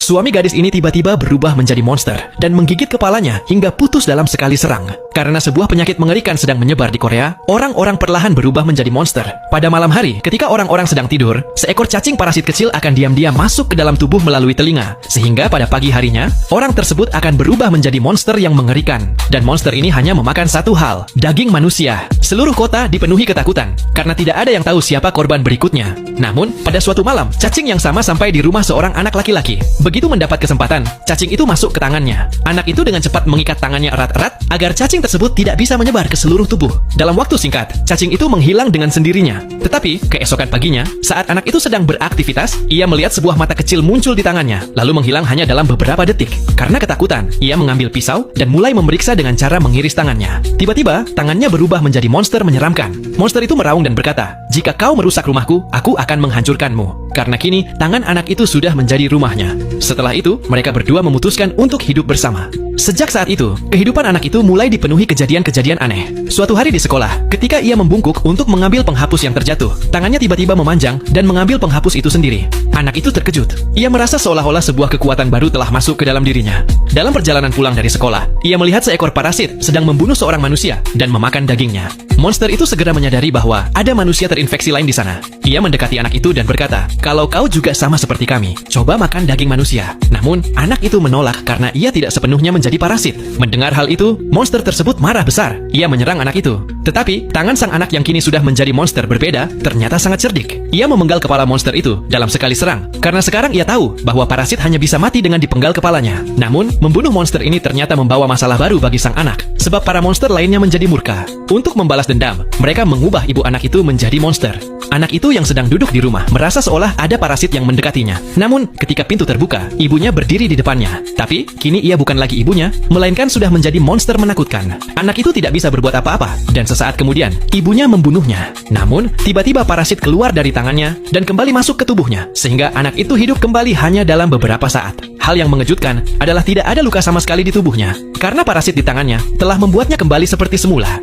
suami gadis ini tiba-tiba berubah menjadi monster dan menggigit kepalanya hingga putus dalam sekali serang. Karena sebuah penyakit mengerikan sedang menyebar di Korea, orang-orang perlahan berubah menjadi monster. Pada malam hari, ketika orang-orang sedang tidur, seekor cacing parasit kecil akan diam-diam masuk ke dalam tubuh melalui telinga. Sehingga pada pagi harinya, orang tersebut akan berubah menjadi monster yang mengerikan. Dan monster ini hanya memakan satu hal, daging manusia. Seluruh kota dipenuhi ketakutan, karena tidak ada yang tahu siapa korban berikutnya. Namun, pada suatu malam, cacing yang sama sampai di rumah seorang anak laki-laki. Begitu mendapat kesempatan, cacing itu masuk ke tangannya. Anak itu dengan cepat mengikat tangannya erat-erat agar cacing tersebut tidak bisa menyebar ke seluruh tubuh. Dalam waktu singkat, cacing itu menghilang dengan sendirinya. Tetapi, keesokan paginya, saat anak itu sedang beraktivitas, ia melihat sebuah mata kecil muncul di tangannya, lalu menghilang hanya dalam beberapa detik. Karena ketakutan, ia mengambil pisau dan mulai memeriksa dengan cara mengiris tangannya. Tiba-tiba, tangannya berubah menjadi monster menyeramkan. Monster itu meraung dan berkata, "Jika kau merusak rumahku, aku akan menghancurkanmu." Karena kini, tangan anak itu sudah menjadi rumahnya. Setelah itu, mereka berdua memutuskan untuk hidup bersama. Sejak saat itu, kehidupan anak itu mulai dipenuhi kejadian-kejadian aneh. Suatu hari di sekolah, ketika ia membungkuk untuk mengambil penghapus yang terjatuh, tangannya tiba-tiba memanjang dan mengambil penghapus itu sendiri. Anak itu terkejut. Ia merasa seolah-olah sebuah kekuatan baru telah masuk ke dalam dirinya. Dalam perjalanan pulang dari sekolah, ia melihat seekor parasit sedang membunuh seorang manusia dan memakan dagingnya. Monster itu segera menyadari bahwa ada manusia terinfeksi lain di sana. Ia mendekati anak itu dan berkata, "Kalau kau juga sama seperti kami, coba makan daging manusia." Namun, anak itu menolak karena ia tidak sepenuhnya menjadi parasit. Mendengar hal itu, monster tersebut marah besar. Ia menyerang anak itu. Tetapi, tangan sang anak yang kini sudah menjadi monster berbeda ternyata sangat cerdik. Ia memenggal kepala monster itu dalam sekali serang. Karena sekarang ia tahu bahwa parasit hanya bisa mati dengan dipenggal kepalanya. Namun, membunuh monster ini ternyata membawa masalah baru bagi sang anak. Sebab para monster lainnya menjadi murka. Untuk membalas dendam, mereka mengubah ibu anak itu menjadi monster. Anak itu yang sedang duduk di rumah merasa seolah ada parasit yang mendekatinya. Namun, ketika pintu terbuka, ibunya berdiri di depannya. Tapi, kini ia bukan lagi ibunya, melainkan sudah menjadi monster menakutkan. Anak itu tidak bisa berbuat apa-apa, dan sesaat kemudian, ibunya membunuhnya. Namun, tiba-tiba parasit keluar dari tangannya dan kembali masuk ke tubuhnya, sehingga anak itu hidup kembali hanya dalam beberapa saat. Hal yang mengejutkan adalah tidak ada luka sama sekali di tubuhnya, karena parasit di tangannya telah membuatnya kembali seperti semula.